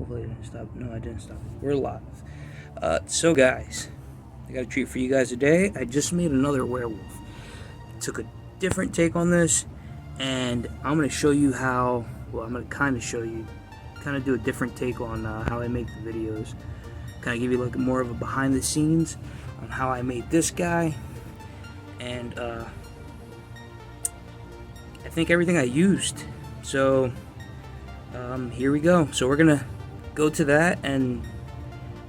Hopefully I didn't stop. No, I didn't stop. We're live. So guys, I got a treat for you guys today. I just made another werewolf. Took a different take on this, and I'm going to show you how, well, I'm going to kind of do a different take on how I make the videos. Kind of give you like more of a behind the scenes on how I made this guy, and I think everything I used. So here we go. So we're gonna go to that, and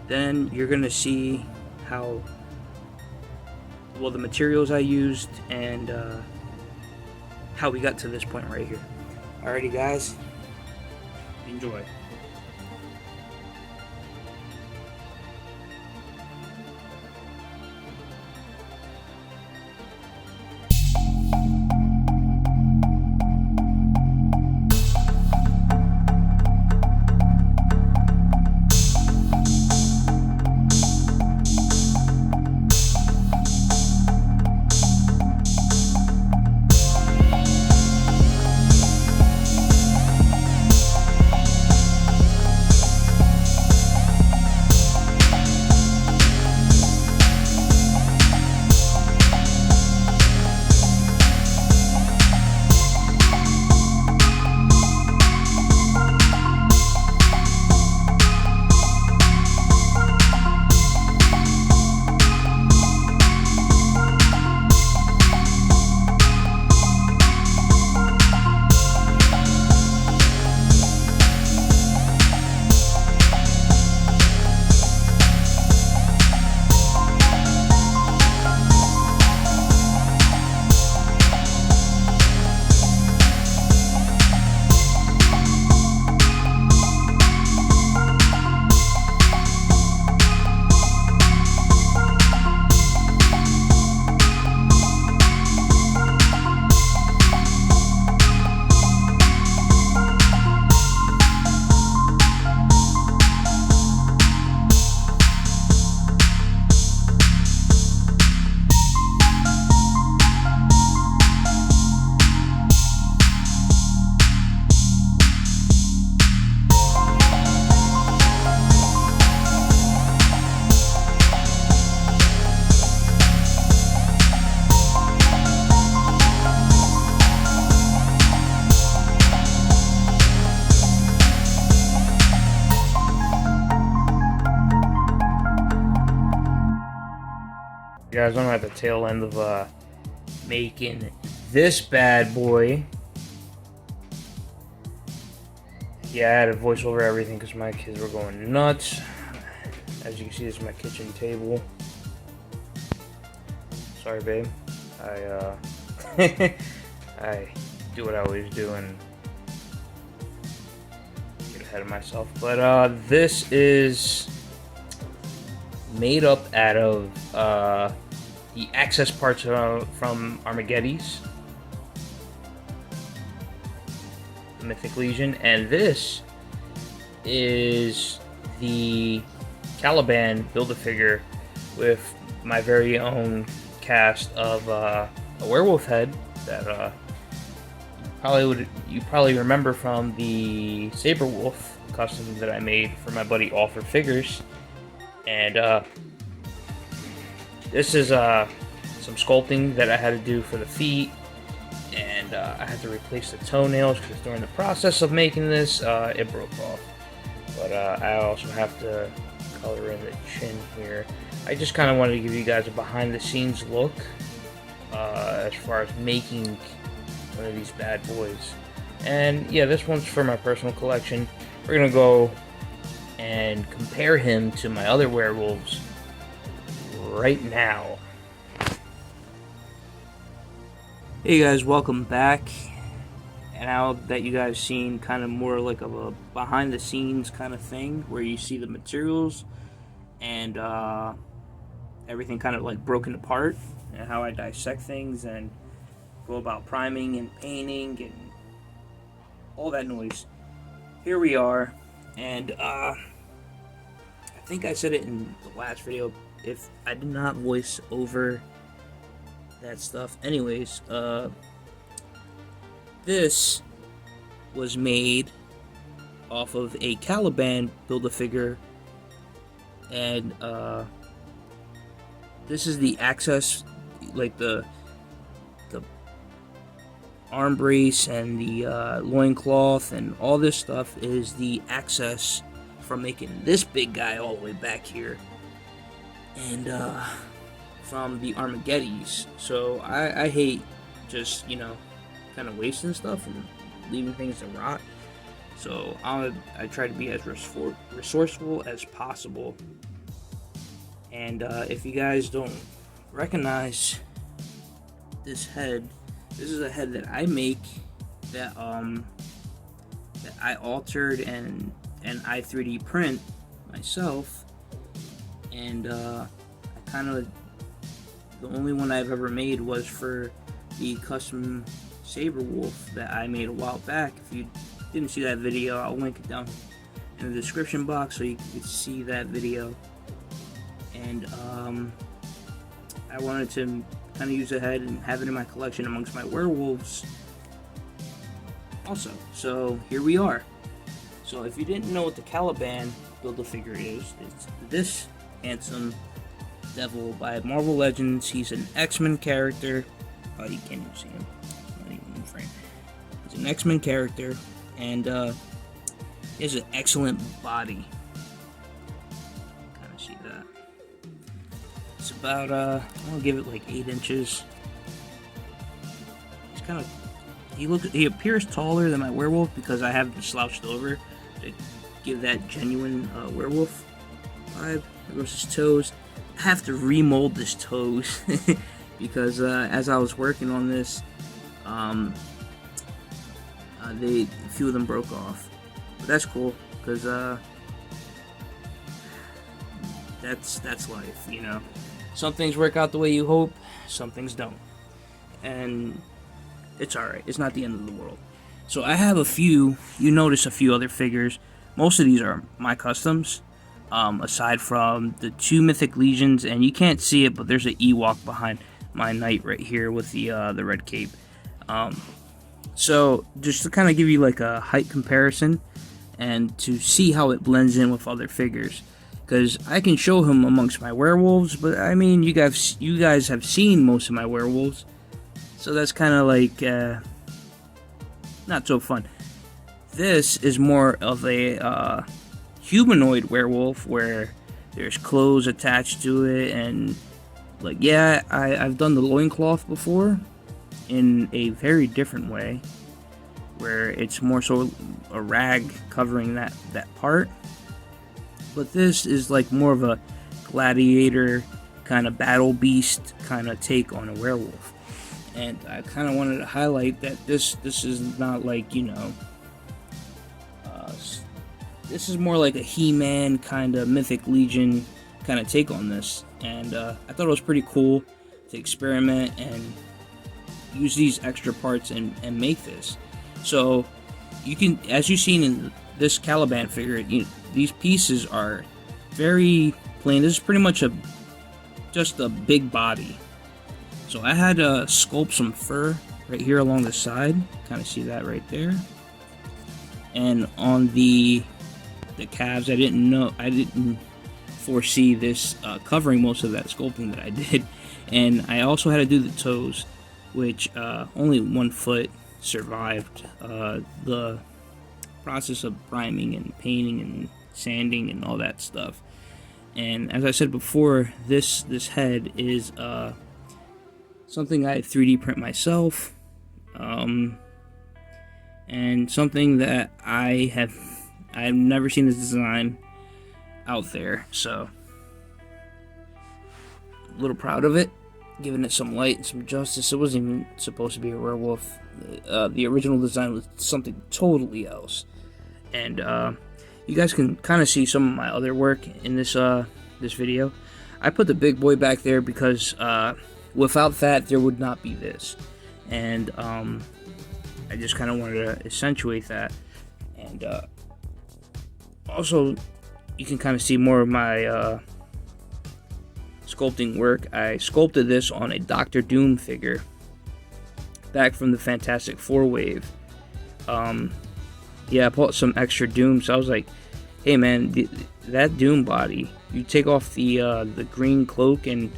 then you're gonna see how well the materials I used and how we got to this point right here. Alrighty guys, enjoy. Guys, I'm at the tail end of making this bad boy. Yeah, I had to voice over everything because my kids were going nuts. As you can see, this is my kitchen table. Sorry, babe. I do what I always do and get ahead of myself. But this is made up out of the excess parts from Armagetti's Mythic Legion, and this is the Caliban Build-A-Figure with my very own cast of a werewolf head that you probably remember from the sabrewolf custom that I made for my buddy Offer Figures. And this is some sculpting that I had to do for the feet, and I had to replace the toenails because during the process of making this, it broke off. But I also have to color in the chin here. I just kind of wanted to give you guys a behind-the-scenes look as far as making one of these bad boys. And yeah, this one's for my personal collection. We're gonna go and compare him to my other werewolves right now. Hey guys, welcome back. And now that you guys seen kind of more like of a behind the scenes kind of thing where you see the materials and everything kind of like broken apart and how I dissect things and go about priming and painting and all that noise. Here we are. And I think I said it in the last video, if I did not voice over that stuff. Anyways, this was made off of a Caliban Build-A-Figure, and this is the access, like the arm brace and the loincloth and all this stuff is the access for making this big guy all the way back here, and from the Armageddons. So I hate just, you know, kind of wasting stuff and leaving things to rot. So I try to be as resourceful as possible. And if you guys don't recognize this head, this is a head that I make, that that I altered and I 3D print myself. And I kind of, the only one I've ever made was for the custom sabrewolf that I made a while back. If you didn't see that video, I'll link it down in the description box so you can see that video. And I wanted to kind of use the head and have it in my collection amongst my werewolves also. So here we are. So if you didn't know what the Caliban Build-A-Figure is, it's this handsome devil by Marvel Legends. He's an X-Men character. Oh, you can't even see him. Not even in frame. He's an X-Men character, and he has an excellent body. Kind of see that. It's about I'll give it like 8 inches. He's kind of, he appears taller than my werewolf because I have him slouched over to give that genuine werewolf vibe. There goes his toes. I have to remold his toes because as I was working on this, a few of them broke off. But that's cool because that's life, you know. Some things work out the way you hope, some things don't, and it's alright. It's not the end of the world. So I have a few. You notice a few other figures. Most of these are my customs. Aside from the 2 Mythic Legions, and you can't see it, but there's an Ewok behind my knight right here with the red cape. So just to kind of give you like a height comparison and to see how it blends in with other figures, because I can show him amongst my werewolves, but I mean you guys have seen most of my werewolves, so that's kind of like not so fun. This is more of a humanoid werewolf where there's clothes attached to it, and like, yeah, I've done the loincloth before in a very different way where it's more so a rag covering that part, but this is like more of a gladiator kind of battle beast kind of take on a werewolf. And I kind of wanted to highlight that this is not like, you know, this is more like a He-Man kind of Mythic Legion kind of take on this. And I thought it was pretty cool to experiment and use these extra parts and make this. So you can, as you've seen in this Caliban figure, these pieces are very plain. This is pretty much just a big body. So I had to sculpt some fur right here along the side. Kind of see that right there. And on the calves, I didn't foresee this covering most of that sculpting that I did. And I also had to do the toes, which only 1 foot survived the process of priming and painting and sanding and all that stuff. And as I said before, this head is something I 3D print myself, and something that I've never seen this design out there, so a little proud of it, giving it some light and some justice. It wasn't even supposed to be a werewolf. The original design was something totally else. And you guys can kind of see some of my other work in this video. I put the big boy back there because without that there would not be this, and I just kind of wanted to accentuate that. And also you can kind of see more of my sculpting work. I sculpted this on a Doctor Doom figure back from the Fantastic Four wave. yeah, I bought some extra Doom. So I was like, hey man, that Doom body, you take off the green cloak, and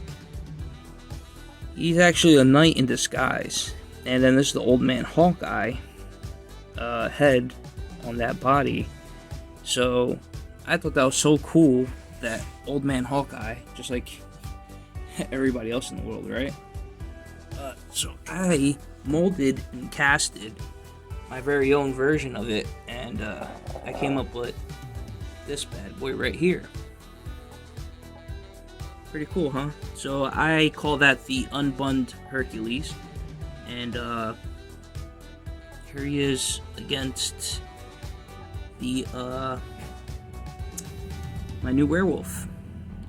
he's actually a knight in disguise. And then this is the old man Hawkeye head on that body. So I thought that was so cool that old man Hawkeye, just like everybody else in the world, right? So I molded and casted my very own version of it, and I came up with this bad boy right here. Pretty cool, huh? So I call that the Unbunned Hercules, and here he is against the my new werewolf.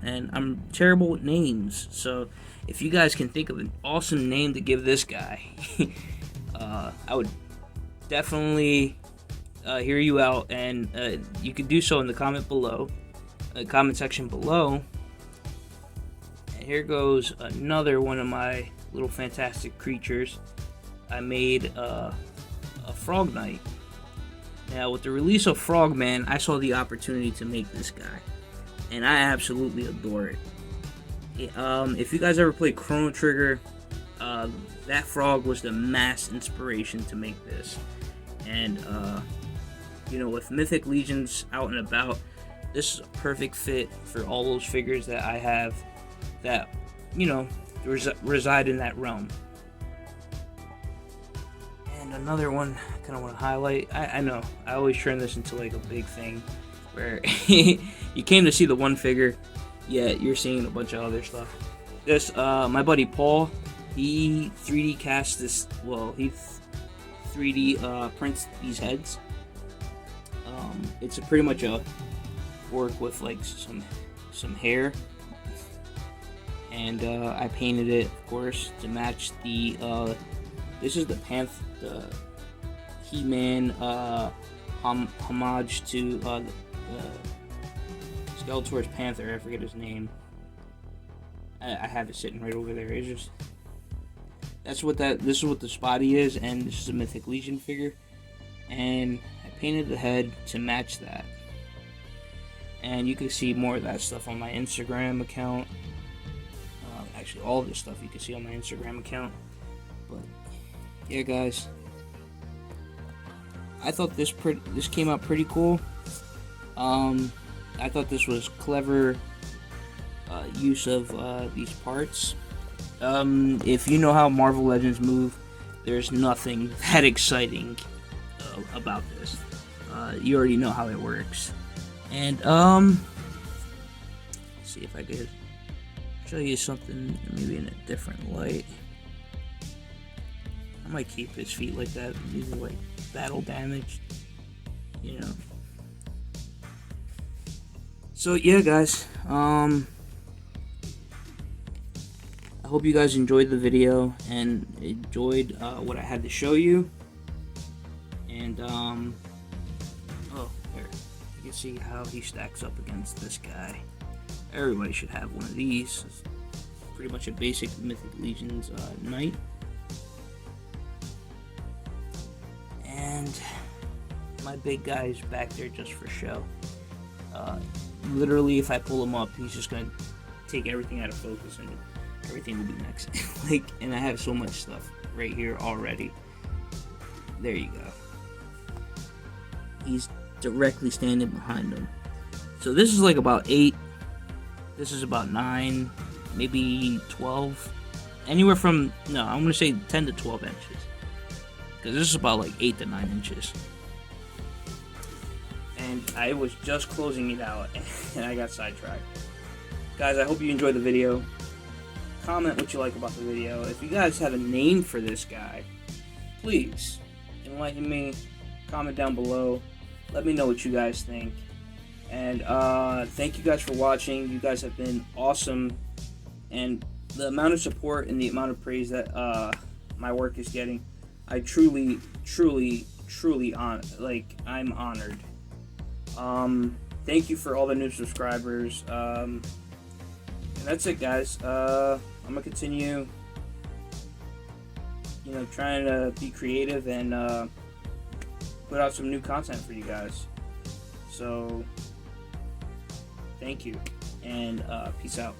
And I'm terrible with names, so if you guys can think of an awesome name to give this guy, I would definitely hear you out, and you could do so in the comment section below. And here goes another one of my little fantastic creatures. I made a Frog Knight. Now, with the release of Frogman, I saw the opportunity to make this guy, and I absolutely adore it. If you guys ever played Chrono Trigger, that frog was the mass inspiration to make this. And you know, with Mythic Legions out and about, this is a perfect fit for all those figures that I have that, you know, reside in that realm. And another one I kind of want to highlight, I know I always turn this into like a big thing where you came to see the one figure, yet you're seeing a bunch of other stuff. This my buddy Paul, he 3D cast this, well, he 3D prints these heads. It's pretty much a orc with like some hair, and I painted it, of course, to match the this is the He-Man homage to the Skeletor's Panther. I forget his name. I have it sitting right over there. It's just this is what the spotty is, and this is a Mythic Legion figure, and I painted the head to match that. And you can see more of that stuff on my Instagram account. Actually, all of this stuff you can see on my Instagram account. But yeah, guys, I thought this came out pretty cool. I thought this was clever use of these parts. If you know how Marvel Legends move, there's nothing that exciting about this. You already know how it works. And let's see if I could show you something maybe in a different light. I might keep his feet like that. These are like battle damaged, you know. So yeah, guys, I hope you guys enjoyed the video and enjoyed what I had to show you. And oh, there, you can see how he stacks up against this guy. Everybody should have one of these. It's pretty much a basic Mythic Legions knight. And my big guy's back there just for show. Literally, if I pull him up, he's just gonna take everything out of focus, and everything will be next. Like, and I have so much stuff right here already. There you go. He's directly standing behind him. So this is like about 8. This is about 9, maybe 12. Anywhere from, no, I'm gonna say 10 to 12 inches. Because this is about like 8 to 9 inches. And I was just closing it out, and I got sidetracked. Guys, I hope you enjoyed the video. Comment what you like about the video. If you guys have a name for this guy, please enlighten me. Comment down below. Let me know what you guys think. And thank you guys for watching. You guys have been awesome. And the amount of support and the amount of praise that my work is getting, I truly I'm honored. Thank you for all the new subscribers. And that's it, guys. I'm gonna continue, you know, trying to be creative and put out some new content for you guys. So, thank you, and peace out.